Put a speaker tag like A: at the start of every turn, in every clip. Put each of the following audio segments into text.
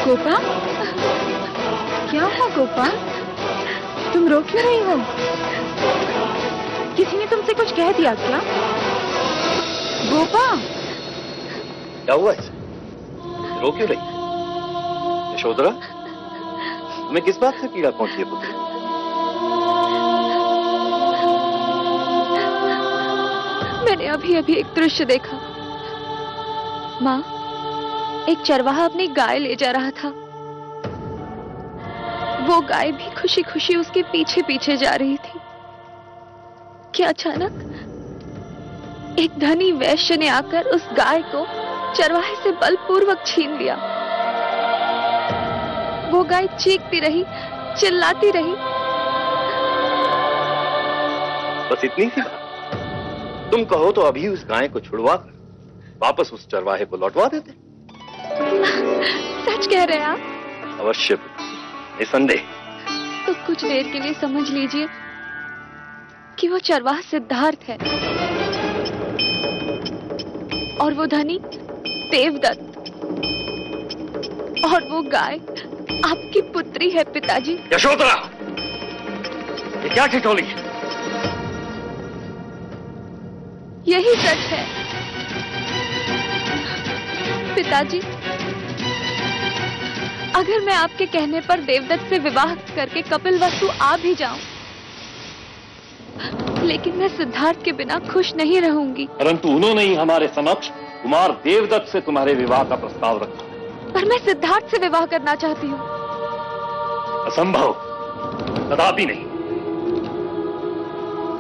A: गोपा, क्या हुआ गोपा? तुम रो क्यों रही हो? किसी ने तुमसे कुछ कह दिया क्या? गोपा,
B: क्या हुआ इसे? रो क्यों रही? यशोधरा, तुम्हें किस बात से पीड़ा पहुंची है पुत्री?
A: मैंने अभी अभी एक दृश्य देखा। माँ, एक चरवाहा अपनी गाय ले जा रहा था। वो गाय भी खुशी खुशी उसके पीछे पीछे जा रही थी कि अचानक एक धनी वैश्य ने आकर उस गाय को चरवाहे से बलपूर्वक छीन लिया। वो गाय चीखती रही, चिल्लाती रही।
B: बस इतनी सी बात? तुम कहो तो अभी उस गाय को छुड़वा कर वापस उस चरवाहे को लौटवा देते।
A: सच कह रहे हैं आप?
B: अवश्य, निसंदेह।
A: तो कुछ देर के लिए समझ लीजिए कि वो चरवाहा सिद्धार्थ है और वो धनी देवदत्त, और वो गाय आपकी पुत्री है पिताजी।
B: यशोधरा, ये क्या ठिठोली है?
A: यही सच है पिताजी। अगर मैं आपके कहने पर देवदत्त से विवाह करके कपिलवस्तु आ भी जाऊं, लेकिन मैं सिद्धार्थ के बिना खुश नहीं रहूंगी।
B: परंतु उन्होंने ही हमारे समक्ष कुमार देवदत्त से तुम्हारे विवाह का प्रस्ताव रखा।
A: पर मैं सिद्धार्थ से विवाह करना चाहती हूँ।
B: असंभव, कदापि नहीं।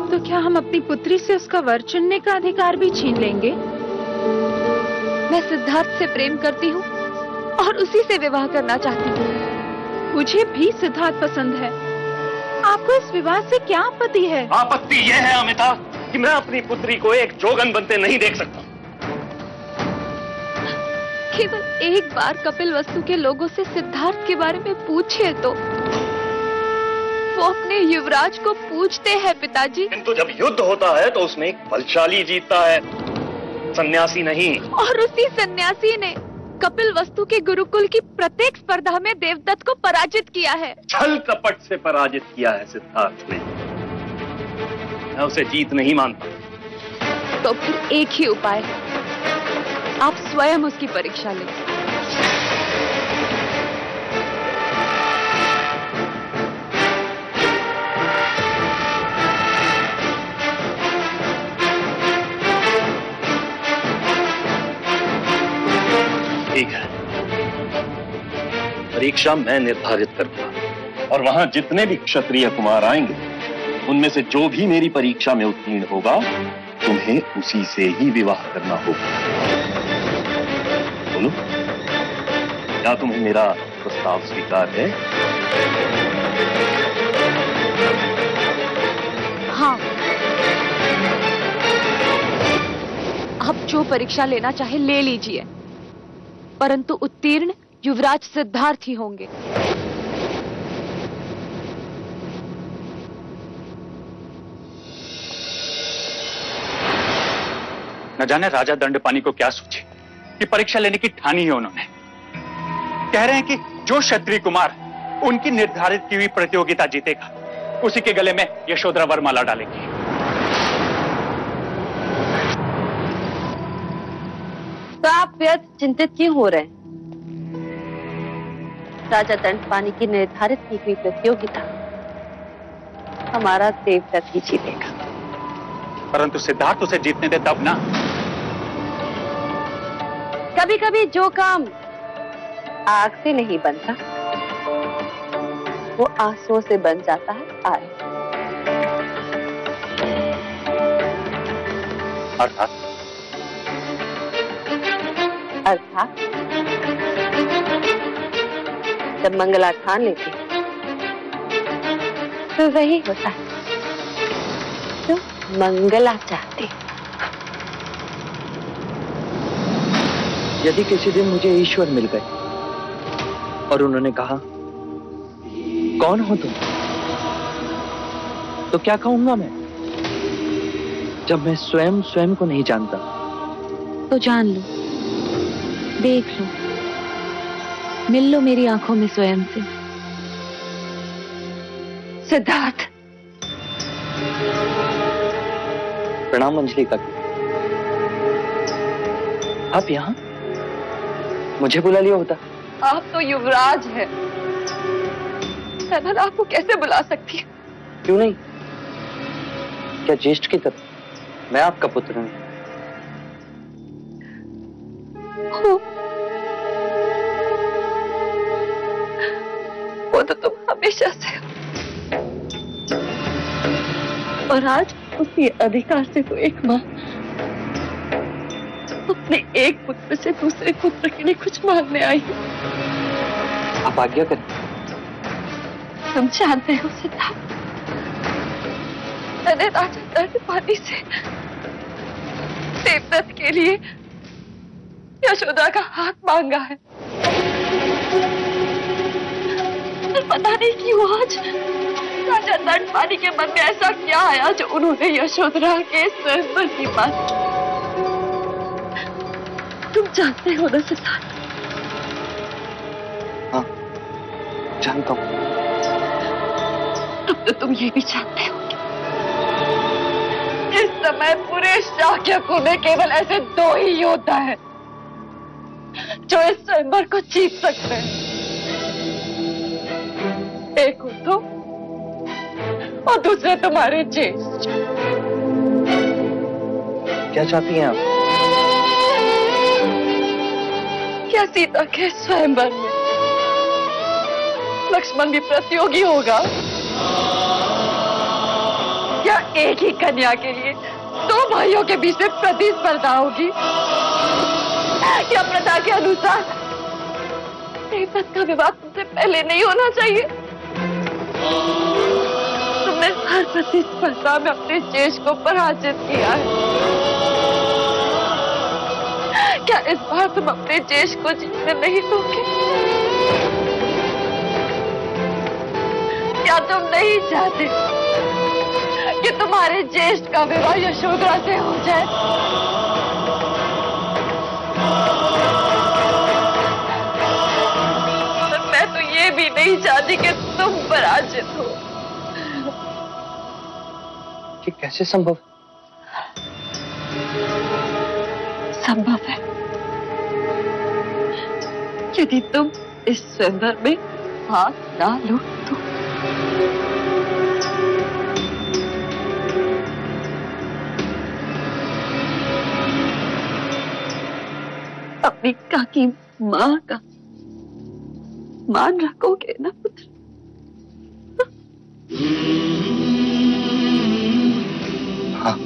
A: तो क्या हम अपनी पुत्री से उसका वर चुनने का अधिकार भी छीन लेंगे? मैं सिद्धार्थ से प्रेम करती हूँ और उसी से विवाह करना चाहती हूँ। मुझे भी सिद्धार्थ पसंद है। आपको इस विवाह से क्या आपत्ति है?
B: आपत्ति यह है अमिता कि मैं अपनी पुत्री को एक जोगन बनते नहीं देख सकता।
A: केवल एक बार कपिलवस्तु के लोगों से सिद्धार्थ के बारे में पूछिए तो वो अपने युवराज को पूछते हैं पिताजी।
B: किंतु जब युद्ध होता है तो उसमें एक बलशाली जीतता है, सन्यासी नहीं।
A: और उसी सन्यासी ने कपिलवस्तु के गुरुकुल की प्रत्येक स्पर्धा में देवदत्त को पराजित किया है।
B: छल कपट से पराजित किया है सिद्धार्थ ने। मैं उसे जीत नहीं मानता।
A: तो फिर एक ही उपाय है, आप स्वयं उसकी परीक्षा लें।
B: ठीक है, परीक्षा मैं निर्धारित करूंगा और वहां जितने भी क्षत्रिय कुमार आएंगे उनमें से जो भी मेरी परीक्षा में उत्तीर्ण होगा तुम्हें उसी से ही विवाह करना होगा। बोलो, क्या तुम्हें मेरा प्रस्ताव स्वीकार है?
A: हाँ, आप जो परीक्षा लेना चाहे ले लीजिए, परंतु उत्तीर्ण युवराज सिद्धार्थ ही होंगे।
C: न जाने राजा दंडपानी को क्या सोचे कि परीक्षा लेने की ठानी है उन्होंने। कह रहे हैं कि जो क्षत्रिय कुमार उनकी निर्धारित की हुई प्रतियोगिता जीतेगा उसी के गले में यशोधरा वरमाला डालेंगी।
D: तो आप व्यर्थ चिंतित क्यों हो रहे हैं? राजा दंडपानी की निर्धारित की हुई प्रतियोगिता हमारा देवदत्त ही जीतेगा।
C: परंतु सिद्धार्थ उसे जीतने दे तब ना।
D: कभी कभी जो काम आग से नहीं बनता वो आंसुओं से बन जाता है। अर्थात जब मंगला ठान लेती तो वही होता है जो मंगला चाहती।
E: यदि किसी दिन मुझे ईश्वर मिल गए और उन्होंने कहा कौन हो तुम, तो क्या कहूंगा मैं, जब मैं स्वयं को नहीं जानता?
A: तो जान लो, देख लो, मिल लो मेरी आंखों में स्वयं से। सिद्धार्थ।
E: प्रणाम अंजलि काकी। आप यहाँ? मुझे बुला लिया होता।
A: आप तो युवराज हैं। मैं आपको कैसे बुला सकती हूँ?
E: क्यों नहीं? क्या ज्येष्ठ की तरह? मैं आपका पुत्र हूँ।
A: वो तो तुम हमेशा से हो। और आज उसी अधिकार से तो एक माँ अपने एक पुत्र से दूसरे पुत्र के लिए कुछ मांगने आई है।
E: आप आज्ञा करें।
A: तुम जानते हो सिद्धार्थ, मैंने राजा दंडपानी से देवदत्त के लिए यशोदा का हाथ मांगा है। पता नहीं क्यों आज राजा दंडपानी के मन में ऐसा क्या आया जो उन्होंने यशोदा के स्वयंवर की बात। तुम जानते हो ना सिद्धार्थ?
E: हाँ, जानता हूँ।
A: अब तो तुम ये भी जानते हो इस समय पूरे शाक्यकुल में केवल ऐसे दो ही योद्धा हैं जो इस स्वयंवर को जीत सकते हैं। एक हो तुम और दूसरे तुम्हारे ज्येष्ठ।
E: क्या चाहती हैं आप?
A: क्या सीता के स्वयंवर में लक्ष्मण भी प्रतियोगी होगा? क्या एक ही कन्या के लिए दो भाइयों के बीच में प्रतिस्पर्धा होगी? क्या प्रथा के अनुसार देवदत्त का विवाह तुमसे पहले नहीं होना चाहिए? तुमने हर प्रतिस्पर्धा में अपने ज्येष्ठ को पराजित किया है। क्या इस बार तुम अपने ज्येष्ठ को जीतने नहीं दोगे? क्या तुम नहीं चाहते कि तुम्हारे ज्येष्ठ का विवाह यशोदा से हो जाए? मैं तो ये भी नहीं चाहती कि तुम पराजित हो।
E: ये कैसे संभव?
A: संभव है यदि तुम इस स्वयंवर में हाथ ना लो तो। अपनी काकी माँ का मान रखोगे ना पुत्र?
E: हाँ।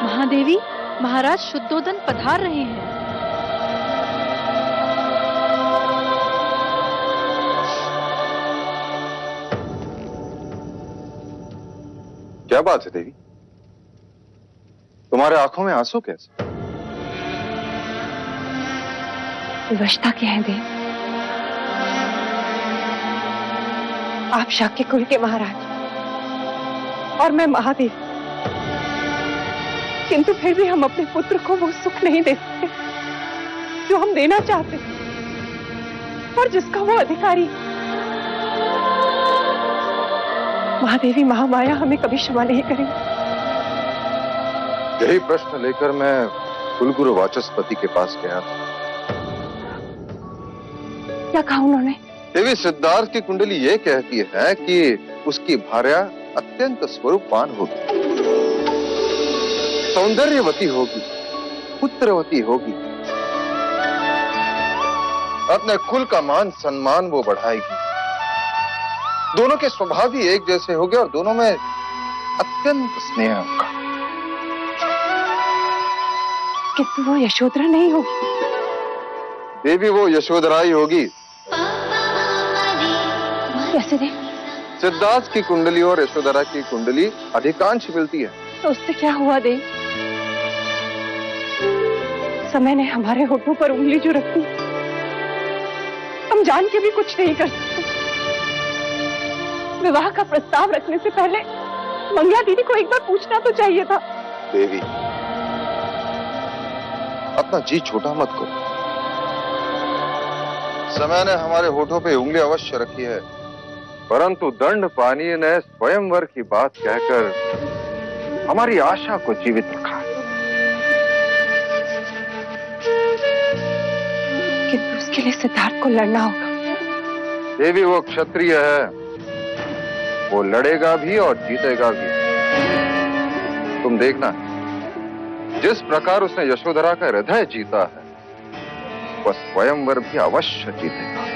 A: महादेवी, महाराज शुद्धोदन पधार रहे हैं।
F: क्या बात है देवी, तुम्हारे आंखों में आंसू कैसे?
A: विवशता क्या है देव?
G: आप शाक्य कुल के महाराज और मैं महादेव, किंतु फिर भी हम अपने पुत्र को वो सुख नहीं दे सकते जो हम देना चाहते और जिसका वो अधिकारी। महादेवी महामाया हमें कभी क्षमा नहीं करेंगे।
F: यही प्रश्न लेकर मैं कुलगुरु वाचस्पति के पास गया था।
G: क्या कहा उन्होंने?
F: देवी, सिद्धार्थ की कुंडली ये कहती है कि उसकी भार्या अत्यंत स्वरूपवान होगी, सौंदर्यवती होगी, पुत्रवती होगी, अपने कुल का मान सम्मान वो बढ़ाएगी, दोनों के स्वभाव भी एक जैसे होंगे और दोनों में अत्यंत स्नेह होगा।
G: किंतु वो यशोधरा नहीं होगी।
F: देवी, वो यशोधरा ही होगी।
G: कैसे दे?
F: सिद्धार्थ की कुंडली और यशोधरा की कुंडली अधिकांश मिलती है।
G: तो उससे क्या हुआ दे? समय ने हमारे होठों पर उंगली जो रखी, हम जान के भी कुछ नहीं कर सकते। विवाह का प्रस्ताव रखने से पहले मंगला दीदी को एक बार पूछना तो चाहिए था।
F: देवी, अपना जी छोटा मत करो। समय ने हमारे होठों पे उंगली अवश्य रखी है, परंतु दंडपानी ने स्वयंवर की बात कहकर हमारी आशा को जीवित रखा।
G: किंतु उसके लिए सिद्धार्थ को लड़ना होगा।
F: देवी, वो क्षत्रिय है, वो लड़ेगा भी और जीतेगा भी। तुम देखना, जिस प्रकार उसने यशोधरा का हृदय जीता है, वह स्वयंवर भी अवश्य जीतेगा।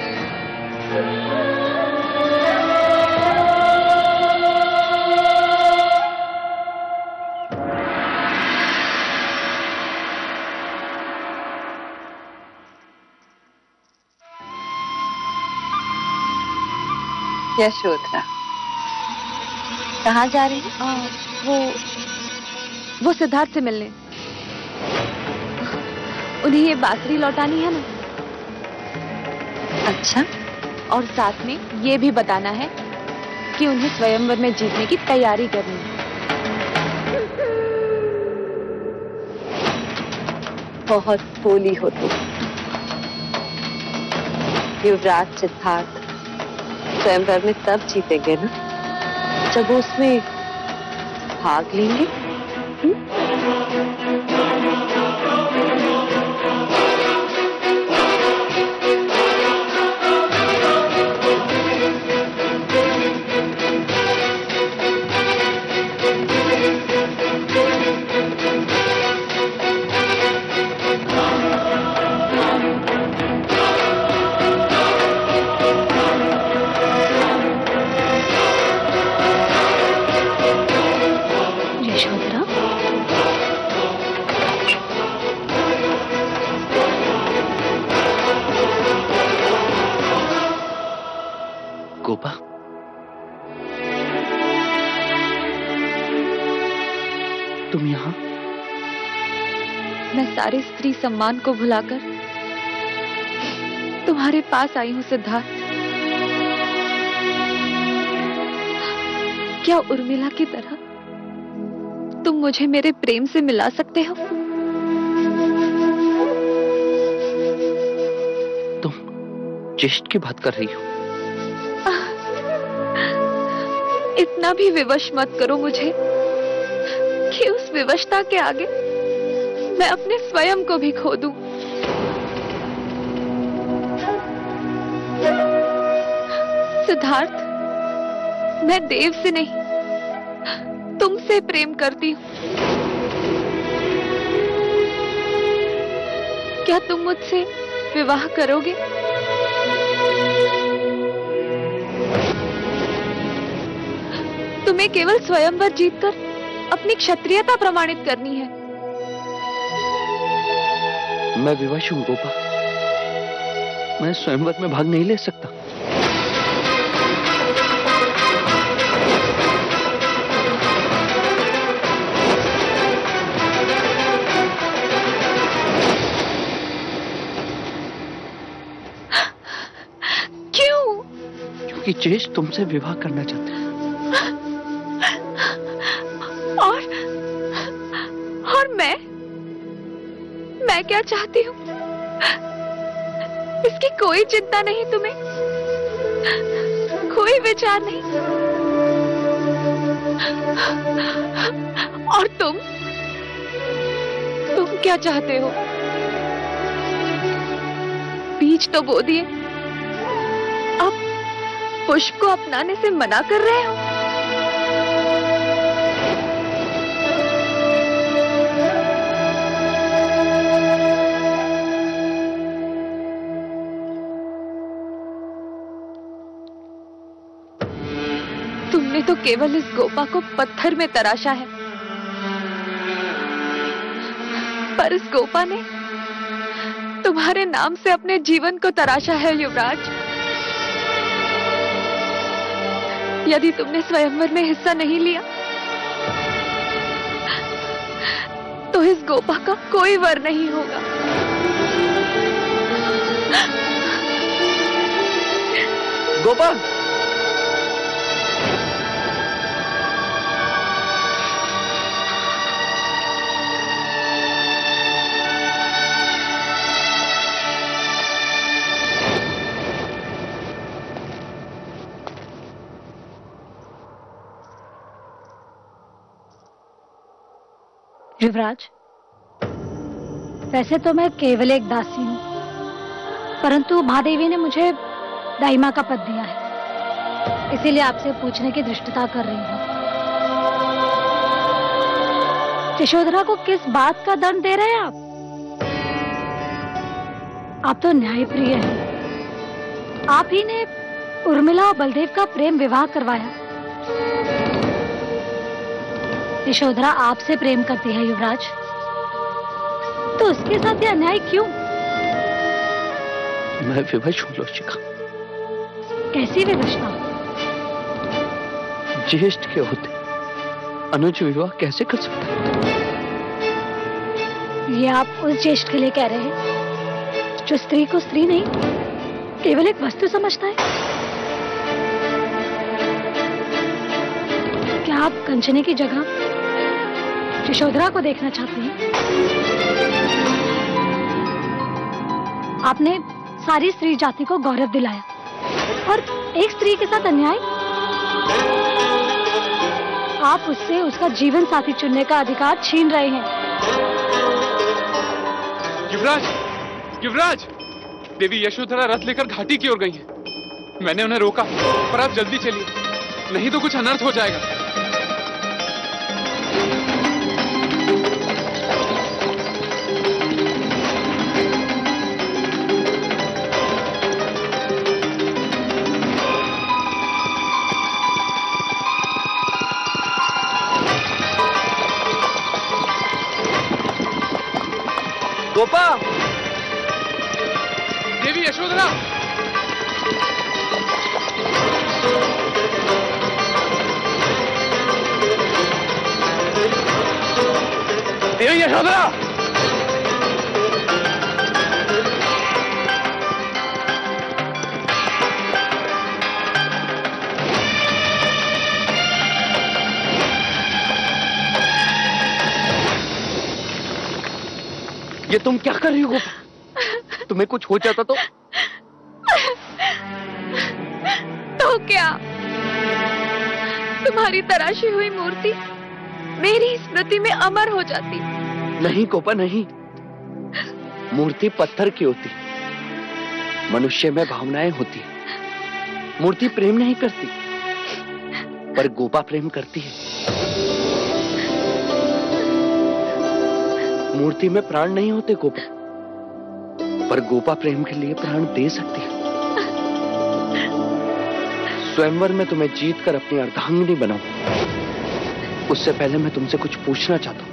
D: यशोधरा, कहाँ जा रही है?
A: वो सिद्धार्थ से मिलने। उन्हें ये बांसुरी लौटानी है ना।
D: अच्छा,
A: और साथ में ये भी बताना है कि उन्हें स्वयंवर में जीतने की तैयारी करनी है।
D: बहुत भोली हो तुम। युवराज सिद्धार्थ स्वयंवर में तब जीतेंगे ना जब वो उसमें भाग लेंगे।
E: गोपा, तुम यहाँ?
A: मैं सारे स्त्री सम्मान को भुलाकर तुम्हारे पास आई हूँ सिद्धार्थ। क्या उर्मिला की तरह तुम मुझे मेरे प्रेम से मिला सकते हो?
E: तुम चेष्ट की बात कर रही हो?
A: इतना भी विवश मत करो मुझे कि उस विवशता के आगे मैं अपने स्वयं को भी खो दूं। सिद्धार्थ, मैं देव से नहीं तुमसे प्रेम करती हूँ। क्या तुम मुझसे विवाह करोगे? तुम्हें केवल स्वयंवर जीतकर अपनी क्षत्रियता प्रमाणित करनी है।
E: मैं विवश हूँ गोपा, मैं स्वयंवर में भाग नहीं ले सकता।
A: क्यों?
E: कि ज्येष्ठ तुमसे विवाह करना चाहते हैं।
A: और मैं क्या चाहती हूँ इसकी कोई चिंता नहीं तुम्हें, कोई विचार नहीं। और तुम क्या चाहते हो? बीज तो बो दिए, अब पुष्प को अपनाने से मना कर रहे हो। तुमने तो केवल इस गोपा को पत्थर में तराशा है, पर इस गोपा ने तुम्हारे नाम से अपने जीवन को तराशा है युवराज। यदि तुमने स्वयंवर में हिस्सा नहीं लिया तो इस गोपा का कोई वर नहीं होगा।
E: गोपा,
H: युवराज, वैसे तो मैं केवल एक दासी हूँ, परंतु महादेवी ने मुझे दाइमा का पद दिया है, इसीलिए आपसे पूछने की धृष्टता कर रही हूँ। यशोधरा को किस बात का दंड दे रहे हैं आप? आप तो न्यायप्रिय हैं। आप ही ने उर्मिला और बलदेव का प्रेम विवाह करवाया। यशोधरा आपसे प्रेम करती है युवराज, तो उसके साथ ये अन्याय क्यों?
E: मैं विवश हूँ लोचिका।
H: कैसी विवशता?
E: ज्येष्ठ के होते अनुज विवाह कैसे कर सकता है?
H: ये आप उस ज्येष्ठ के लिए कह रहे हैं जो स्त्री को स्त्री नहीं, केवल एक वस्तु समझता है। क्या आप कंचने की जगह यशोधरा को देखना चाहते हैं? आपने सारी स्त्री जाति को गौरव दिलाया और एक स्त्री के साथ अन्याय? आप उससे उसका जीवन साथी चुनने का अधिकार छीन रहे हैं।
I: युवराज, युवराज, देवी यशोधरा रथ लेकर घाटी की ओर गई हैं। मैंने उन्हें रोका, पर आप जल्दी चलिए, नहीं तो कुछ अनर्थ हो जाएगा।
E: गोपा,
I: देवी यशोधरा,
E: देवी यशोधरा, ये तुम क्या कर रही हो गोपा? तुम्हें कुछ हो जाता तो
A: क्या? तुम्हारी तराशी हुई मूर्ति मेरी स्मृति में अमर हो जाती।
E: नहीं गोपा, नहीं। मूर्ति पत्थर की होती, मनुष्य में भावनाएं होती। मूर्ति प्रेम नहीं करती, पर गोपा प्रेम करती है। मूर्ति में प्राण नहीं होते गोपा, पर गोपा प्रेम के लिए प्राण दे सकती है। स्वयंवर में तुम्हें जीत कर अपनी अर्धांगिनी बनाऊं, उससे पहले मैं तुमसे कुछ पूछना चाहता हूं।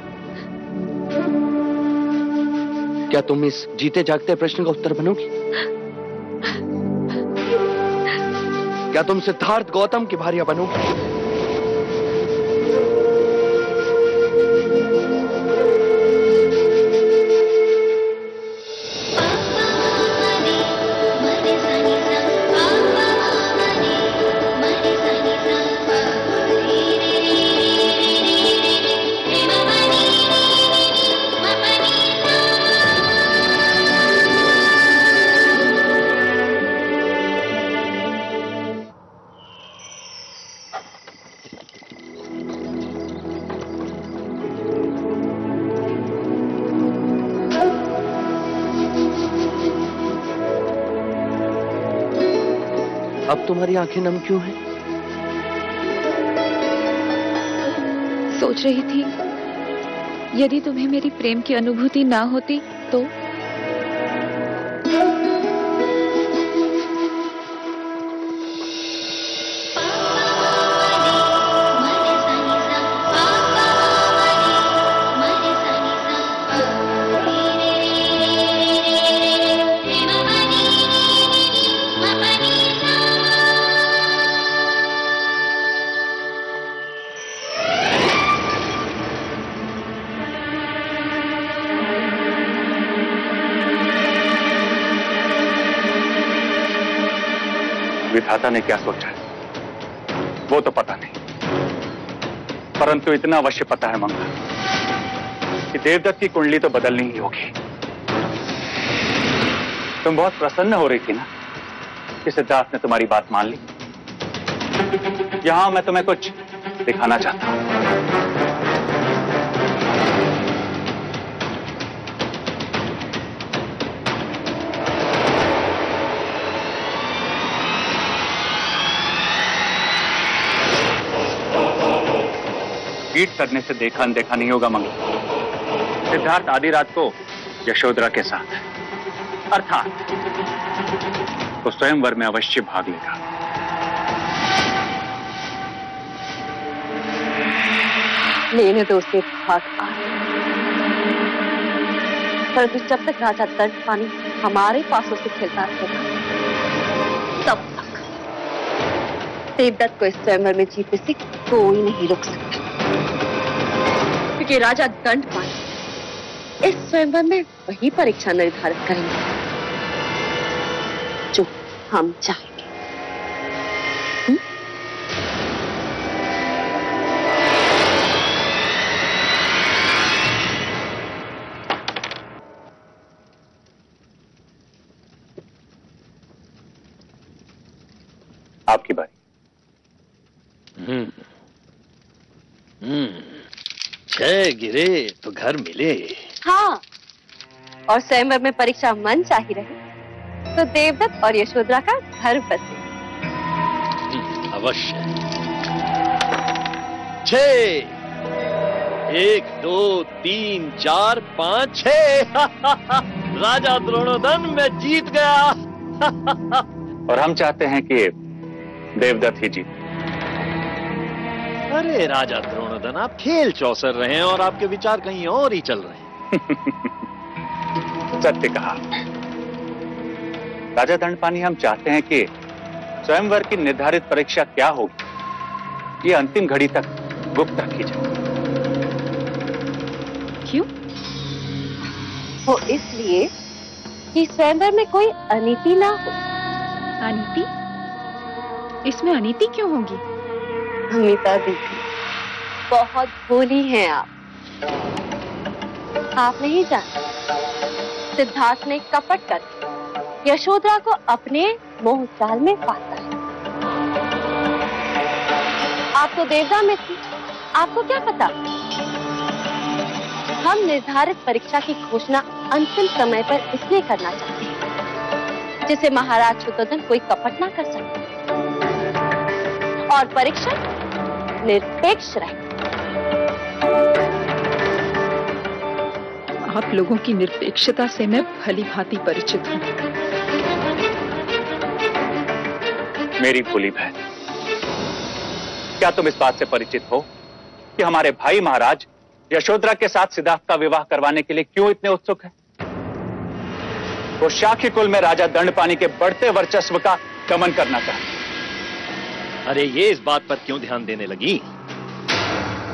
E: क्या तुम इस जीते जागते प्रश्न का उत्तर बनोगी? क्या तुम सिद्धार्थ गौतम की भार्या बनोगी? अब तुम्हारी आंखें नम क्यों हैं?
A: सोच रही थी यदि तुम्हें मेरी प्रेम की अनुभूति ना होती तो।
C: विधाता ने क्या सोचा है वो तो पता नहीं, परंतु इतना अवश्य पता है मंगल कि देवदत्त की कुंडली तो बदलनी ही होगी। तुम बहुत प्रसन्न हो रही थी ना कि सिद्धार्थ ने तुम्हारी बात मान ली। यहां मैं तुम्हें कुछ दिखाना चाहता हूं। कीट करने से देखा अनदेखा नहीं होगा मंगल। सिद्धार्थ आधी रात को यशोधरा के साथ, अर्थात वो स्वयंवर में अवश्य भाग लेगा।
D: लेने दो उसे भाग आ, परंतु जब तक राजा दंडपानी हमारे पासों से खेलता रहेगा तब तक देवदत्त को इस स्वयंवर में जीतने से कोई नहीं रोक सकता, क्योंकि राजा दंडपानी इस स्वयंवर में वही परीक्षा निर्धारित करेंगे जो हम चाहेंगे।
C: आपकी बारी।
E: जय गिरे तो घर मिले।
D: हाँ, और स्वयंवर में परीक्षा मन चाही रहे तो देवदत्त और यशोधरा का घर बसे।
E: अवश्य। 6 1 2 3 4 5 6 राजा द्रोणोदन मैं जीत गया।
C: और हम चाहते हैं कि देवदत्त ही जीते।
E: अरे राजा द्रोणोदन, आप खेल चौसर रहे हैं और आपके विचार कहीं और ही चल रहे हैं।
C: सत्य कहा राजा दंडपानी। हम चाहते हैं कि स्वयंवर की निर्धारित परीक्षा क्या होगी ये अंतिम घड़ी तक गुप्त रखी जाए।
A: क्यों?
D: वो इसलिए कि स्वयंवर में कोई अनीति ना हो।
A: अनीति? इसमें अनीति क्यों होगी?
D: अमिता दीदी, बहुत भोली हैं आप। आप नहीं जानते सिद्धार्थ ने कपट कर यशोधरा को अपने मोह जाल में फांसा है। आप तो देवता में थी, आपको क्या पता? हम निर्धारित परीक्षा की घोषणा अंतिम समय पर इसलिए करना चाहते हैं जिसे महाराज शुद्धोधन कोई कपट ना कर सके और परीक्षा निरपेक्ष रहे।
A: आप लोगों की निरपेक्षता से मैं भली भांति परिचित हूँ।
C: मेरी भोली बहन, क्या तुम इस बात से परिचित हो कि हमारे भाई महाराज यशोधरा के साथ सिद्धार्थ का विवाह करवाने के लिए क्यों इतने उत्सुक हैं? वो शाक्य कुल में राजा दंडपानी के बढ़ते वर्चस्व का दमन करना चाहते हैं।
E: अरे ये इस बात पर क्यों ध्यान देने लगी?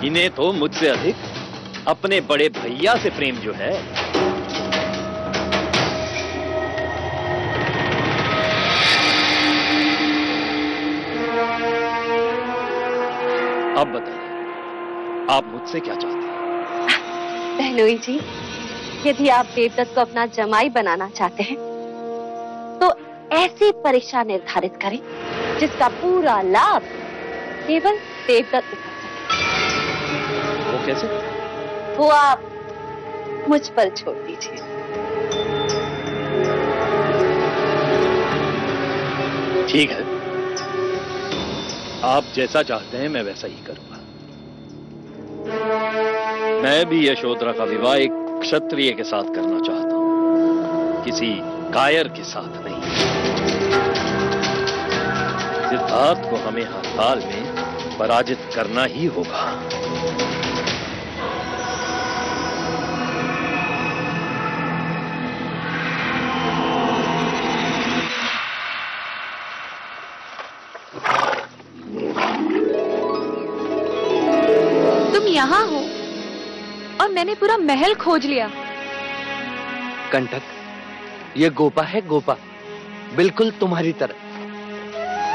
E: इन्हें तो मुझसे अधिक अपने बड़े भैया से प्रेम जो है। अब बताइए, आप मुझसे क्या चाहते हैं?
D: बहनोई जी, यदि आप देवदत्त को अपना जमाई बनाना चाहते हैं तो ऐसी परीक्षा निर्धारित करें जिसका पूरा लाभ केवल देवदत्त उठा सके।
E: वो कैसे?
D: वो आप मुझ पर छोड़ दीजिए।
E: ठीक है,
B: आप जैसा चाहते हैं मैं वैसा ही करूंगा। मैं भी यशोधरा का विवाह एक क्षत्रिय के साथ करना चाहता हूं, किसी कायर के साथ नहीं। सिद्धार्थ को हमें हड़ताल में पराजित करना ही होगा।
A: यहाँ हो और मैंने पूरा महल खोज लिया।
E: कंटक, ये गोपा है, गोपा, बिल्कुल तुम्हारी तरह,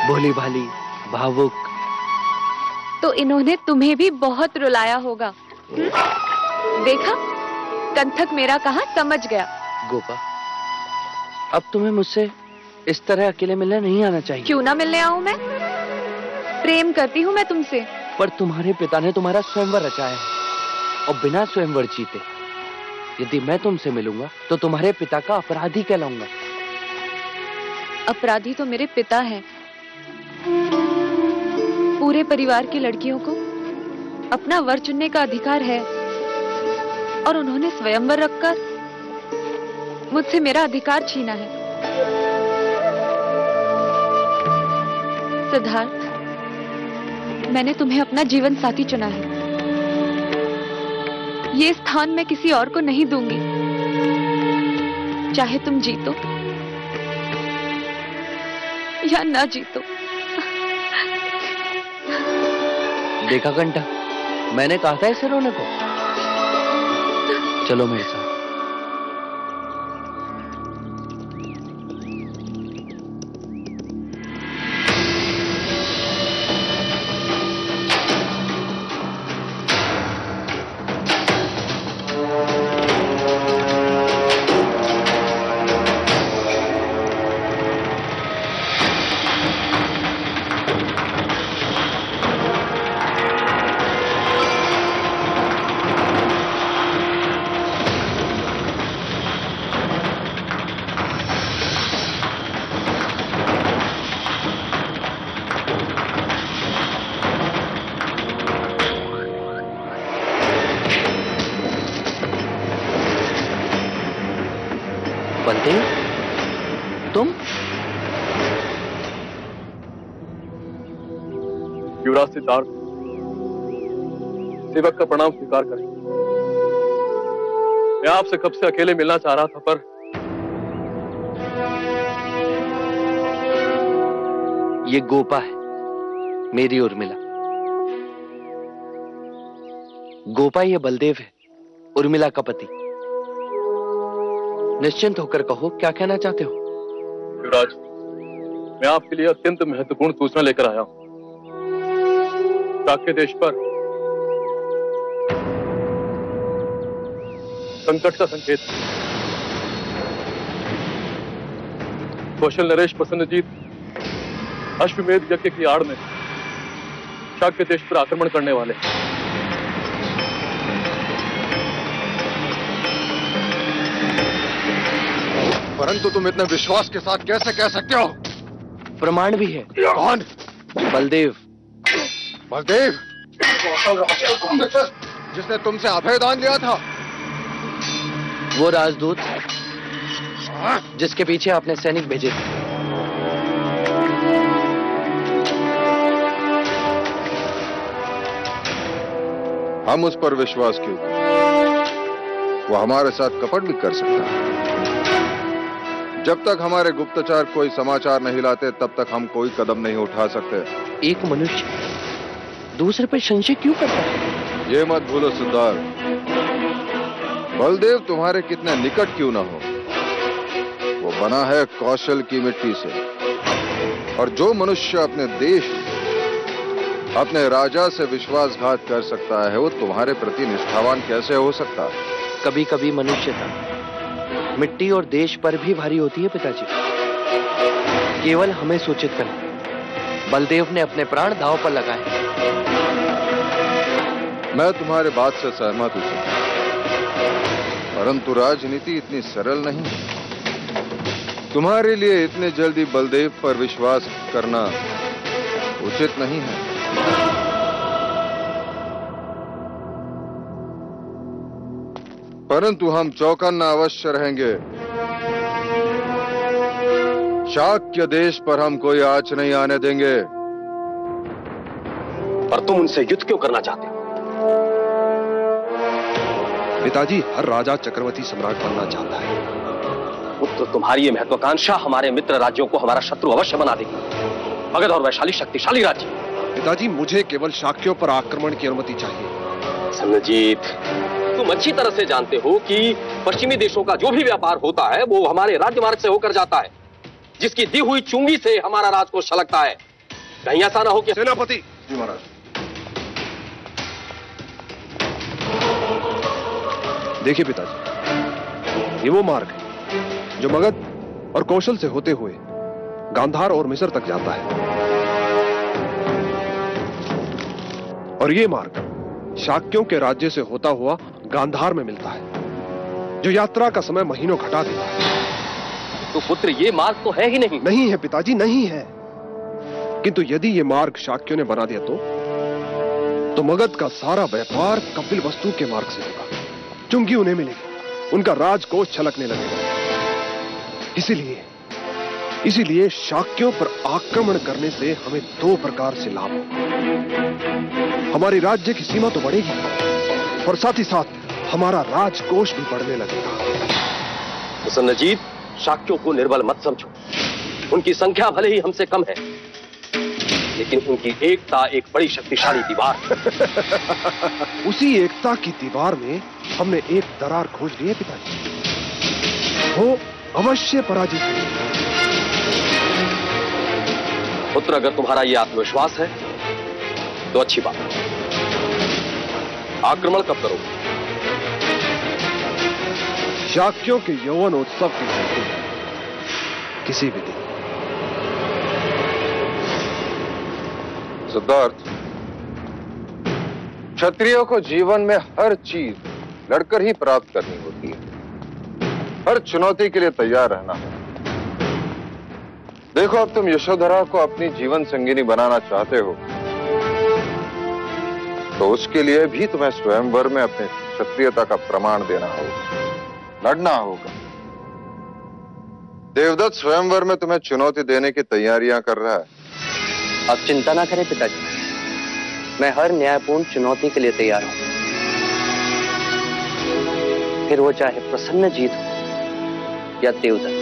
E: भोली भाली, भावुक।
A: तो इन्होंने तुम्हें भी बहुत रुलाया होगा। देखा, कंटक मेरा कहा समझ गया।
E: गोपा, अब तुम्हें मुझसे इस तरह अकेले मिलने नहीं आना चाहिए।
A: क्यों ना मिलने आऊं मैं? प्रेम करती हूँ मैं तुमसे।
E: पर तुम्हारे पिता ने तुम्हारा स्वयंवर रचाया है और बिना स्वयंवर जीते यदि मैं तुमसे मिलूंगा तो तुम्हारे पिता का अपराधी कहलाऊंगा।
A: अपराधी तो मेरे पिता हैं। पूरे परिवार की लड़कियों को अपना वर चुनने का अधिकार है और उन्होंने स्वयंवर रखकर मुझसे मेरा अधिकार छीना है। सिद्धार्थ, मैंने तुम्हें अपना जीवन साथी चुना है। ये स्थान मैं किसी और को नहीं दूंगी, चाहे तुम जीतो या ना जीतो।
E: देखा घंटा, मैंने कहा था इसे रोने को। चलो मेरे साथ। बलदेव, तुम?
J: युवराज सिद्धार्थ, सेवक का प्रणाम स्वीकार करें। मैं आपसे कब से अकेले मिलना चाह रहा था, पर
E: ये गोपा है, मेरी उर्मिला। गोपा ये बलदेव है, उर्मिला का पति। निश्चिंत होकर कहो, क्या कहना चाहते हो?
J: युवराज, मैं आपके लिए अत्यंत महत्वपूर्ण सूचना लेकर आया हूं। शाक्य देश पर संकट का संकेत। कौशल नरेश प्रसन्नजीत अश्वमेध यज्ञ की आड़ में शाक्य देश पर आक्रमण करने वाले।
F: परंतु तुम इतने विश्वास के साथ कैसे कह सकते हो?
E: प्रमाण भी है।
F: कौन?
E: बलदेव।
F: बलदेव, जिसने तुमसे अभय दान लिया था?
E: वो राजदूत जिसके पीछे आपने सैनिक भेजे थे।
F: हम उस पर विश्वास क्यों करें? वो हमारे साथ कपट भी कर सकता है। जब तक हमारे गुप्तचर कोई समाचार नहीं लाते तब तक हम कोई कदम नहीं उठा सकते।
E: एक मनुष्य दूसरे पर संशय क्यों करता है?
F: ये मत भूलो सिद्धार्थ, बलदेव तुम्हारे कितने निकट क्यों ना हो, वो बना है कौशल की मिट्टी से। और जो मनुष्य अपने देश, अपने राजा से विश्वासघात कर सकता है, वो तुम्हारे प्रति निष्ठावान कैसे हो सकता है?
E: कभी कभी मनुष्यता मिट्टी और देश पर भी भारी होती है पिताजी। केवल हमें सूचित करें। बलदेव ने अपने प्राण दांव पर लगाए।
F: मैं तुम्हारे बात से सहमत हूं, परंतु राजनीति इतनी सरल नहीं। तुम्हारे लिए इतने जल्दी बलदेव पर विश्वास करना उचित नहीं है। परंतु हम चौकन्ना अवश्य रहेंगे। शाक्य देश पर हम कोई आंच नहीं आने देंगे।
K: पर तुम उनसे युद्ध क्यों करना चाहते हो?
L: पिताजी, हर राजा चक्रवर्ती सम्राट बनना चाहता है।
K: पुत्र, तुम्हारी ये महत्वाकांक्षा हमारे मित्र राज्यों को हमारा शत्रु अवश्य बना देगी। मगध और वैशाली शक्तिशाली राज्य।
L: पिताजी, मुझे केवल शाक्यों पर आक्रमण की अनुमति चाहिए।
K: सन्नजीत, तुम अच्छी तरह से जानते हो कि पश्चिमी देशों का जो भी व्यापार होता है वो हमारे राजमार्ग से होकर जाता है, जिसकी दी हुई चुंगी से हमारा राजकोष छलकता है। कहीं ऐसा ना हो कि
L: सेनापति।
F: जी महाराज।
L: देखिए पिताजी, ये वो मार्ग है जो मगध और कौशल से होते हुए गांधार और मिस्र तक जाता है, और ये मार्ग शाक्यों के राज्य से होता हुआ गांधार में मिलता है, जो यात्रा का समय महीनों घटा देता है।
K: तो पुत्र, ये मार्ग तो है ही नहीं।
L: नहीं है पिताजी, नहीं है। किंतु यदि ये मार्ग शाक्यों ने बना दिया तो मगध का सारा व्यापार कपिल वस्तु के मार्ग से होगा। चुंगी उन्हें मिलेगी, उनका राजकोष छलकने लगेगा। इसीलिए शाक्यों पर आक्रमण करने से हमें दो प्रकार से लाभ होगा। हमारी राज्य की सीमा तो बढ़ेगी और साथ ही साथ हमारा राजकोष भी बढ़ने लगेगा।
K: सन्नजीत, शाक्यों को निर्बल मत समझो। उनकी संख्या भले ही हमसे कम है, लेकिन उनकी एकता एक बड़ी शक्तिशाली दीवार।
L: उसी एकता की दीवार में हमने एक दरार खोज ली है पिताजी, वो अवश्य पराजित होगी।
K: पुत्र, अगर तुम्हारा यह आत्मविश्वास है तो अच्छी बात है। आक्रमण कब करोगे?
L: शाक्यों के यौवन उत्सव के दिन, किसी भी दिन।
F: सिद्धार्थ, क्षत्रियों को जीवन में हर चीज लड़कर ही प्राप्त करनी होती है। हर चुनौती के लिए तैयार रहना है। देखो, अब तुम यशोधरा को अपनी जीवन संगिनी बनाना चाहते हो, तो उसके लिए भी तुम्हें स्वयंवर में अपनी क्षत्रियता का प्रमाण देना होगा, लड़ना होगा। देवदत्त स्वयंवर में तुम्हें चुनौती देने की तैयारियां कर रहा है।
E: आप चिंता ना करें पिताजी, मैं हर न्यायपूर्ण चुनौती के लिए तैयार हूं, फिर वो चाहे प्रसन्नजीत हो या देवदत्त।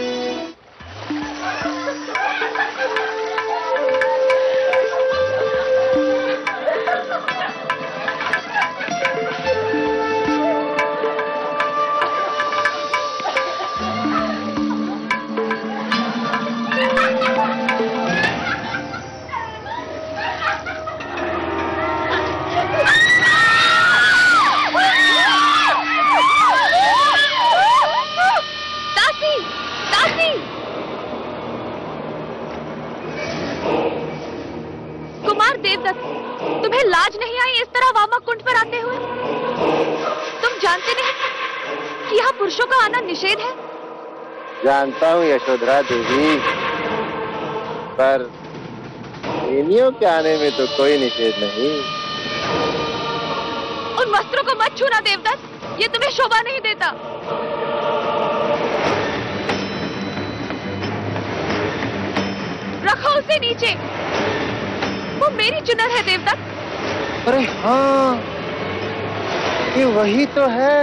A: तुम्हें लाज नहीं आई इस तरह वामा कुंड पर आते हुए? तुम जानते नहीं कि यहाँ पुरुषों का आना निषेध है?
M: जानता हूँ यशोधरा देवी, पर प्रेमियों के आने में तो कोई निषेध नहीं।
A: उन वस्त्रों को मत छूना देवदत्त, ये तुम्हें शोभा नहीं देता। रखो उसे नीचे, वो मेरी चुनर है देवदत्त।
M: अरे हाँ, ये वही तो है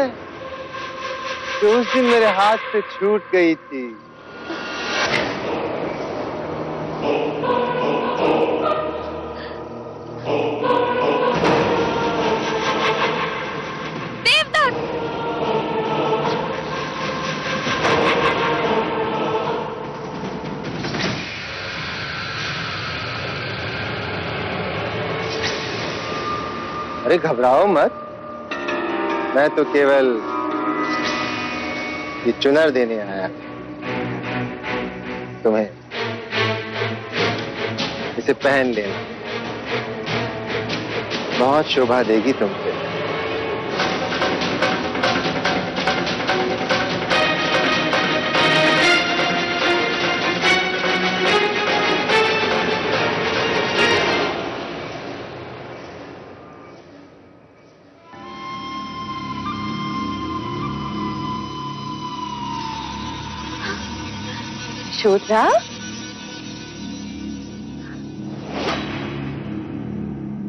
M: जो उस दिन मेरे हाथ से छूट गई थी।
A: देवदत्त,
M: अरे घबराओ मत, मैं तो केवल ये चुनर देने आया तुम्हें, इसे पहन लेना, बहुत शोभा देगी तुम पे।
D: यशोधरा,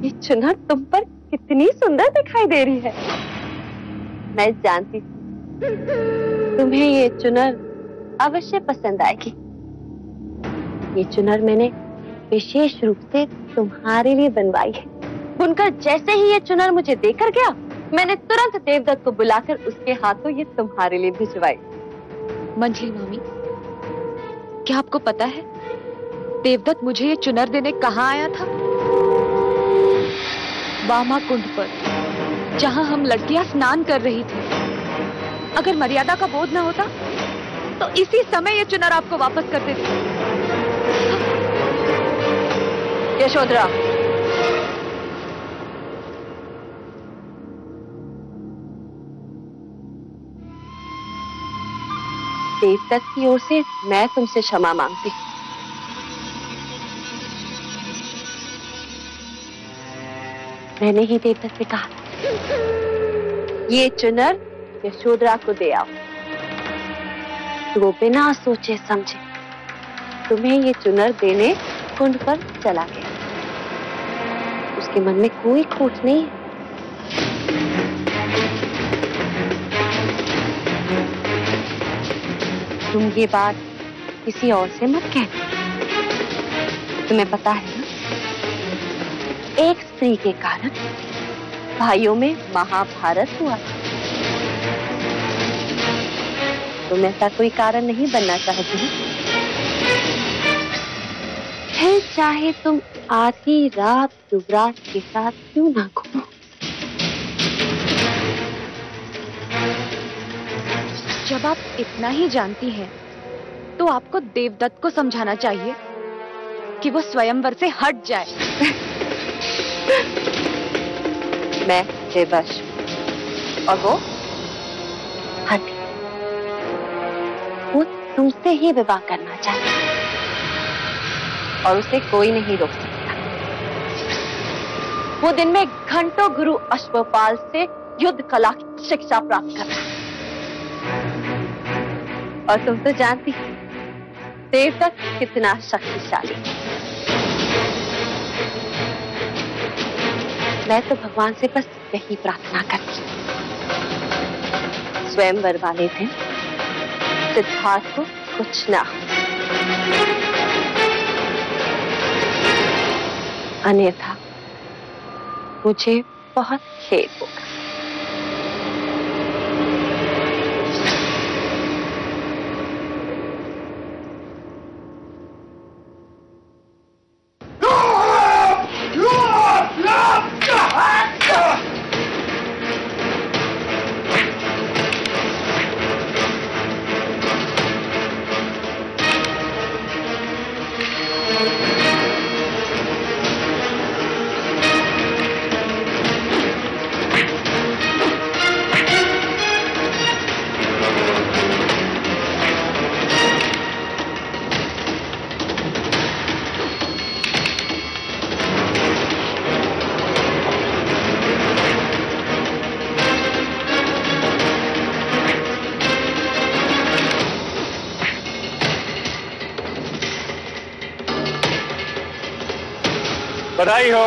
D: ये चुनर तुम पर कितनी सुंदर दिखाई दे रही है। मैं जानती थी तुम्हें ये चुनर अवश्य पसंद आएगी। ये चुनर मैंने विशेष रूप से तुम्हारे लिए बनवाई है। बुनकर जैसे ही ये चुनर मुझे देकर गया, मैंने तुरंत देवदत्त को बुलाकर उसके हाथों ये तुम्हारे लिए भिजवाई।
A: मंझली मामी, क्या आपको पता है देवदत्त मुझे ये चुनर देने कहाँ आया था? वामा कुंड पर, जहाँ हम लड़कियां स्नान कर रही थी। अगर मर्यादा का बोध न होता तो इसी समय ये चुनर आपको वापस कर देती।
D: यशोधरा, देवदत्त की ओर से मैं तुमसे क्षमा मांगती हूँ। मैंने ही देवदत्त से कहा ये चुनर यशोधरा को दे आओ। तो वो बिना सोचे समझे तुम्हें ये चुनर देने कुंड पर चला गया। उसके मन में कोई खोट नहीं है। तुम ये बात किसी और से मत कहना। तुम्हें पता है ना, एक स्त्री के कारण भाइयों में महाभारत हुआ। तुम ऐसा कोई कारण नहीं बनना चाहती। फिर चाहे तुम आधी रात युवराज के साथ क्यों ना घूमो।
A: जब आप इतना ही जानती हैं, तो आपको देवदत्त को समझाना चाहिए कि वो स्वयंवर से हट जाए।
D: मैं बेबस और वो हटी। वो तुमसे ही विवाह करना चाहती और उसे कोई नहीं रोक सकता। वो दिन में घंटों गुरु अश्वपाल से युद्ध कला की शिक्षा प्राप्त कर रहा है। और तुम तो जानती हो देवदत्त कितना शक्तिशाली। मैं तो भगवान से बस यही प्रार्थना करती हूँ, स्वयंवर वाले दिन सिद्धार्थ को कुछ ना हो, अन्यथा मुझे बहुत खेद होगा।
C: बधाई हो।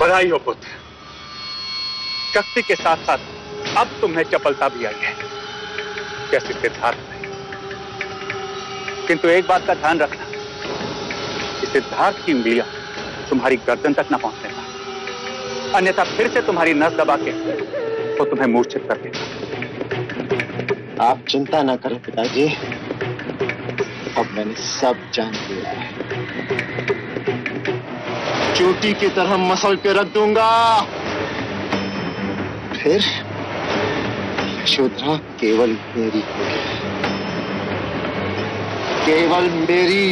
C: बधाई हो पुत्र। शक्ति के साथ साथ अब तुम्हें चपलता भी आई है, जैसे सिद्धार्थ में। किंतु एक बात का ध्यान रखना कि सिद्धार्थ की उंगलियां तुम्हारी गर्दन तक न पहुंचने पाए, अन्यथा फिर से तुम्हारी नस दबा के तो तुम्हें मूर्छित कर देगा।
N: आप चिंता ना करें पिताजी, अब मैंने सब जान लिया है। चोटी की तरह मसल के रख दूंगा। फिर यशोधरा केवल मेरी होगी, केवल मेरी।